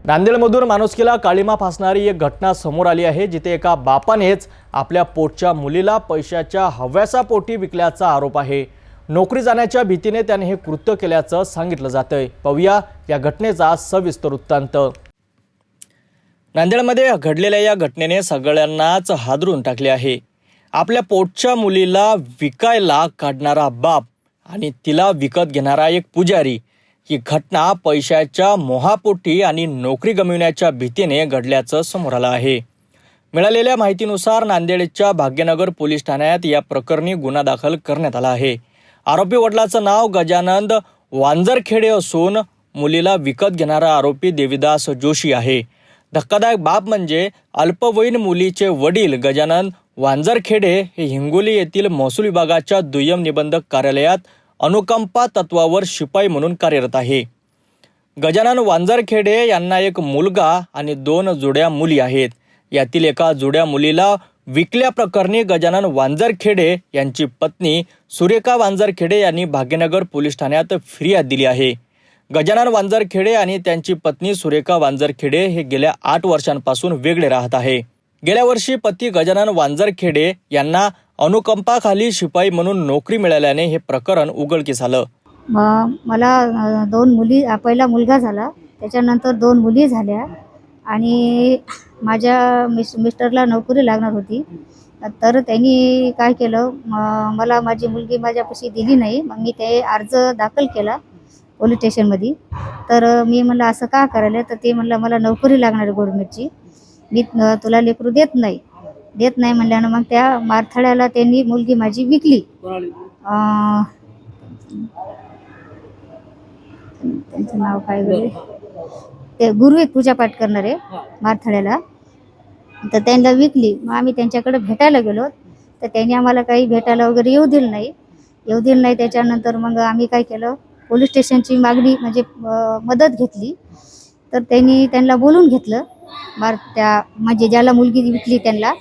नांदेडमधून माणुसकीला काळीमा फासणारी एक घटना समोर आली आहे, जिथे एका बापानेच आपल्या पोटच्या मुलीला पैशाच्या हव्यासापोटी विकल्याचा आरोप आहे। नोकरी जाण्याच्या भीतीने त्याने हे कृत्य केल्याचं सांगितलं जातंय। पाहूया या घटनेचा सविस्तर वृत्तांत। नांदेडमध्ये घडलेल्या या घटनेने सगळ्यांनाच हादरून टाकले आहे। आपल्या पोटच्या मुलीला विकायला काढणारा बाप आणि तिला विकत घेणारा एक पुजारी, ही घटना पैशाच्या मोहापोटी आणि नोकरी गमावण्याच्या भीतीने घडल्याचं समोर आलं आहे। मिळालेल्या माहितीनुसार नांदेडच्या भाग्यनगर पोलीस ठाण्यात या प्रकरणी गुन्हा दाखल करण्यात आला आहे। आरोपी वडिलांचं नाव गजानंद वांजरखेडे असून मुलीला विकत घेणारा आरोपी देवीदास जोशी आहे। धक्कादायक बाब म्हणजे अल्पवयीन मुलीचे वडील गजानंद वांजरखेडे हे हिंगोली येथील महसूल विभागाच्या दुय्यम निबंधक कार्यालयात अनुकंपा तत्वावर शिपाई म्हणून कार्यरत आहे। गजानन वांजरखेडे यांना एक मुलगा आणि 2 जुड्या मुली आहेत। यातील एका जुड्या मुलीला विकल्याप्रकरणी गजानन वांजरखेडे यांची पत्नी सुरेखा वांजरखेडे यांनी भाग्यनगर पोलीस ठाण्यात फिर्याद दिली आहे। गजानन वांजरखेडे आणि त्यांची पत्नी सुरेखा वांजरखेडे हे गेल्या 8 वर्षांपासून वेगळे राहत आहे। गेल्या वर्षी पती गजानन वांजरखेडे यांना अनुकंपाखाली शिपाई म्हणून नोकरी मिळाल्याने हे प्रकरण उघडकीस आलं। मला 2 मुली, पहिला मुलगा झाला, त्याच्यानंतर 2 मुली झाल्या आणि माझ्या मिस्टरला नोकरी लागणार होती। तर त्यांनी काय केलं, मला माझी मुलगी माझ्यापाशी दिली नाही। मग मी ते अर्ज दाखल केला पोलीस स्टेशनमध्ये। तर मी म्हणलं असं का करायला, तर ते म्हणलं मला नोकरी लागणार गव्हर्नमेंटची, मी तुला लेकरू देत नाही म्हणल्यानं मग त्या मारथड्याला त्यांनी मुलगी माझी विकली। त्यांचं नाव काय बरे, ते गुरुवेद पूजापाठ करणारे मारथड्याला, तर त्यांना विकली। मग आम्ही त्यांच्याकडे भेटायला गेलो, तर त्यांनी आम्हाला काही भेटायला वगैरे येऊ दिलं नाही। त्याच्यानंतर मग आम्ही काय केलं, पोलीस स्टेशनची मागणी म्हणजे मदत घेतली। तर त्यांना बोलून घेतलं, त्या म्हणजे ज्याला मुलगी विकली त्यांना।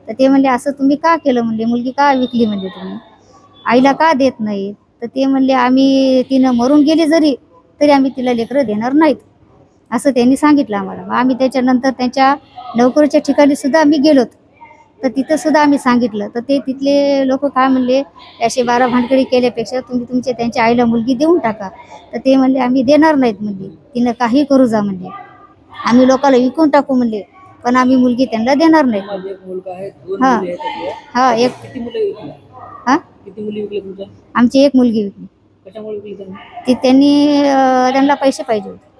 तर ते म्हणले असं तुम्ही का केलं, म्हणले मुलगी का विकली, म्हणजे तुम्ही आईला का देत नाही। तर ते म्हणले आम्ही तिनं मरून गेली तरी आम्ही तिला लेकरं देणार नाहीत, असं त्यांनी सांगितलं आम्हाला। मग आम्ही त्याच्यानंतर त्यांच्या नोकरीच्या ठिकाणी सुद्धा आम्ही गेलो, तर तिथं सुद्धा आम्ही सांगितलं। तर ते तिथले लोक काय म्हणले, असे 12 भानगडी केल्यापेक्षा तुम्ही त्यांच्या आईला मुलगी देऊन टाका। तर ते म्हणले आम्ही देणार नाहीत, म्हणले तिनं काही करू जा, म्हणले आम्ही लोकांना विकून टाकू, म्हणले पण आम्ही मुलगी त्यांना देणार नाही। आमची एक मुलगी विकली। ती त्यांना पैसे पाहिजे होते।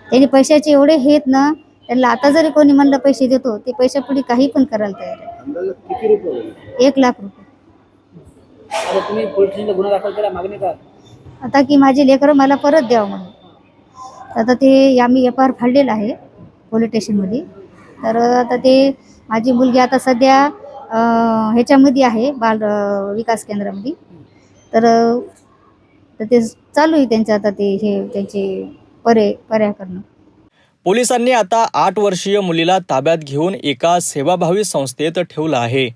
त्यांनी पैशाचे एवढे हेत ना, त्यांना आता जरी कोणी म्हणलं पैसे देतो, ते पैशापुढे काही पण करायला तयार आहे। 1 लाख रुपये। आता की माझे लेकरं मला परत द्यावं म्हणून। आता ते आम्ही FIR फाडलेलं आहे पोलीस स्टेशनमध्ये। तर आता ते माझी मुलगी आता सध्या ह्याच्यामध्ये आहे, बाल विकास केंद्रामध्ये। तर ते चालू आहे त्यांचं आता त्यांचे पर्याय करणं। पोलिसांनी आता 8 वर्षीय मुलीला ताब्यात घेऊन एका सेवाभावी संस्थेत ठेवलं आहे।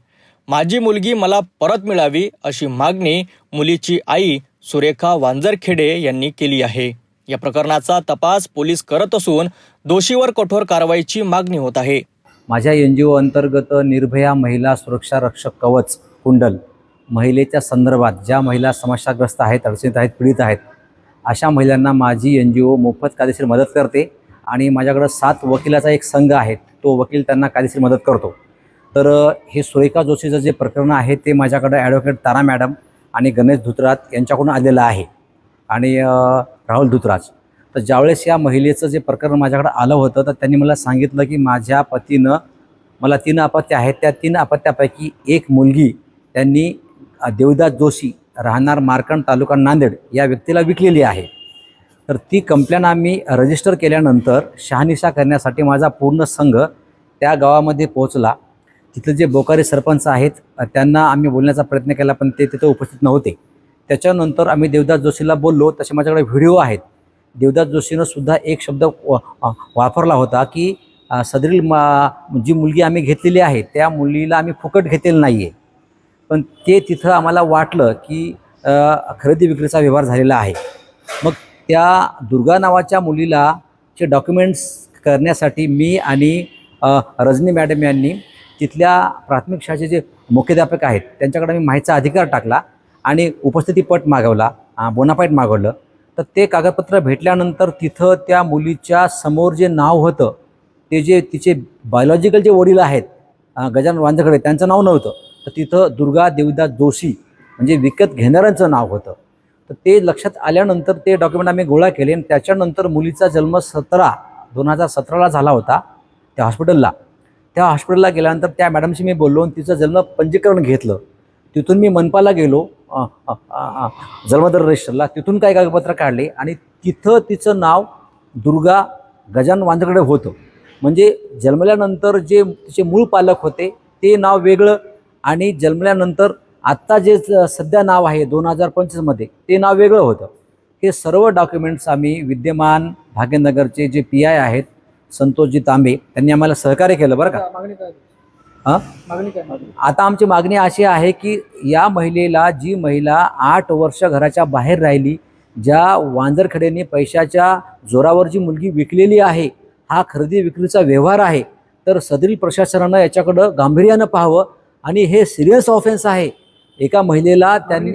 माझी मुलगी मला परत मिळावी अशी मागणी मुलीची आई सुरेखा वांजरखेडे यांनी केली आहे। या प्रकरणाचा तपास पोलीस करत असून दोषीवर कठोर कारवाईची मागणी होत आहे। माझ्या NGO अंतर्गत निर्भया महिला सुरक्षा रक्षक कवच कुंडल, महिलेच्या संदर्भात ज्या महिला समस्याग्रस्त आहेत, अडचणीत आहेत, पीडित आहेत, अशा महिलांना माझी NGO मोफत कायदेशीर मदत करते। आणि माझ्याकडं 7 वकिलाचा एक संघ आहे, तो वकील त्यांना कायदेशीर मदत करतो। तर हे सुरेखा जोशीचं जे प्रकरण आहे ते माझ्याकडं ॲडव्होकेट तारा मॅडम आणि गणेश धुतराज यांच्याकडून आलेलं आहे आणि राहुल धुतराज। तर ज्यावेळेस या महिलेचं जे प्रकरण माझ्याकडे आलं होतं, तर त्यांनी मला सांगितलं की माझ्या पतीनं मला 3 अपत्य आहेत, त्या 3 अपत्यापैकी एक मुलगी त्यांनी देवीदास जोशी राहणार मार्कंड तालुका नांदेड या व्यक्तीला विकलेली आहे। तर ती कंप्लेंट आम्ही रजिस्टर केल्यानंतर शहानिशा करण्यासाठी माझा पूर्ण संघ त्या गावामध्ये पोहोचला। तिथले जे बोकारी सरपंच आहेत त्यांना आम्ही बोलण्याचा प्रयत्न केला, पण ते तिथे उपस्थित नव्हते। त्याच्यानंतर आम्ही देवदास जोशीला बोललो, तसे माझ्याकडे व्हिडिओ आहेत। देवदास जोशीनं सुद्धा एक शब्द वापरला होता की सदरील जी मुलगी आम्ही घेतलेली आहे त्या मुलीला आम्ही फुकट घेतलेलं नाही आहे। पण ते तिथं आम्हाला वाटलं की खरेदी विक्रीचा व्यवहार झालेला आहे। मग त्या दुर्गा नावाच्या मुलीला चे डॉक्युमेंट्स करण्यासाठी मी आणि रजनी मॅडम यांनी तिथल्या प्राथमिक शाळेचे जे मुख्याध्यापक आहेत त्यांच्याकडे मी माहितीचा अधिकार टाकला आणि उपस्थितीपट मागवला, बोनाफाईड मागवलं. तर ते कागदपत्र भेटल्यानंतर तिथं त्या मुलीच्या समोर जे नाव होतं ते जे तिचे बायोलॉजिकल जे वडील आहेत गजानन वांजकडे त्यांचं नाव नव्हतं. तर तिथं दुर्गा देवदास जोशी म्हणजे विकत घेणाऱ्यांचं नाव होतं. तर ते लक्षात आल्यानंतर ते डॉक्युमेंट आम्ही गोळा केले आणि त्याच्यानंतर मुलीचा जन्म 2017 झाला होता त्या हॉस्पिटलला. त्या हॉस्पिटलला गेल्यानंतर त्या मॅडमशी मी बोललो आणि तिचं जन्म पंजीकरण घेतलं. तिथून मी मनपाला गेलो जन्मदर रजिस्टरला, तिथून काही कागदपत्र काढले आणि तिथं तिचं नाव दुर्गा गजानन वांजकडे होतं. म्हणजे जन्मल्यानंतर जे तिचे मूळ पालक होते ते नाव वेगळं आणि जन्मल्यानंतर आत्ता जे सध्या नाव आहे 2025मध्ये ते नाव वेगळं होतं. हे सर्व डॉक्युमेंट्स आम्ही विद्यमान भाग्यनगरचे जे PI आहेत संतोषजी तांबे त्यांनी आम्हाला सहकार्य केलं बरं का. आता आमची मागणी अशी आहे की या महिलेला, जी महिला 8 वर्ष घराच्या बाहेर राहिली, ज्या वांजरखेडेने पैशाच्या जोरावर जी मुलगी विकलेली आहे, हा खरेदी विक्रीचा व्यवहार आहे, तर सदरील प्रशासनानं याच्याकडं गांभीर्यानं पाहावं आणि हे सिरियस ऑफेन्स आहे. एका महिलेला त्यांनी,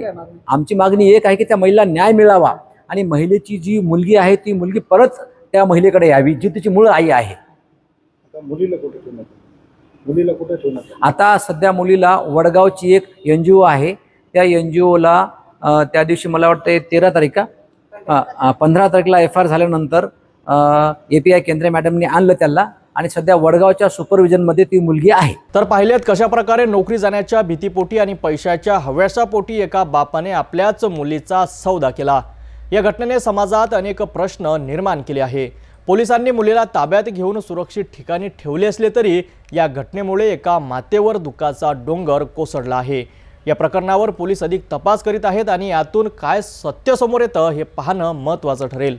आमची मागणी एक आहे की त्या महिलेला न्याय मिळावा आणि महिलेची जी मुलगी आहे ती मुलगी परत त्या महिलेकडे यावी जी तिची मूळ आई आहे. मुलीला कुठे ठेवणार? आता सध्या मुलीला वडगावची एक NGO आहे, त्या NGOला त्या दिवशी मला वाटतं 13 तारीख 15 तारखेला FIR झाल्यानंतर API केंद्रे मॅडमने आणलं त्याला आणि सध्या वडगावच्या सुपरविजनमध्ये ती मुलगी आहे. तर पाहिलेत कशा प्रकारे नोकरी जाण्याच्या भीतीपोटी आणि पैशाच्या हव्यासापोटी एका बापाने आपल्याच मुलीचा सौदा केला. या घटनेने समाजात अनेक प्रश्न निर्माण केले आहे. पोलिसांनी मुलीला ताब्यात घेऊन सुरक्षित ठिकाणी ठेवले असले तरी या घटनेमुळे एका मातेवर दुःखाचा डोंगर कोसळला आहे. या प्रकरणावर पोलीस अधिक तपास करीत आहेत आणि यातून काय सत्य समोर येतं हे पाहणं महत्त्वाचं ठरेल.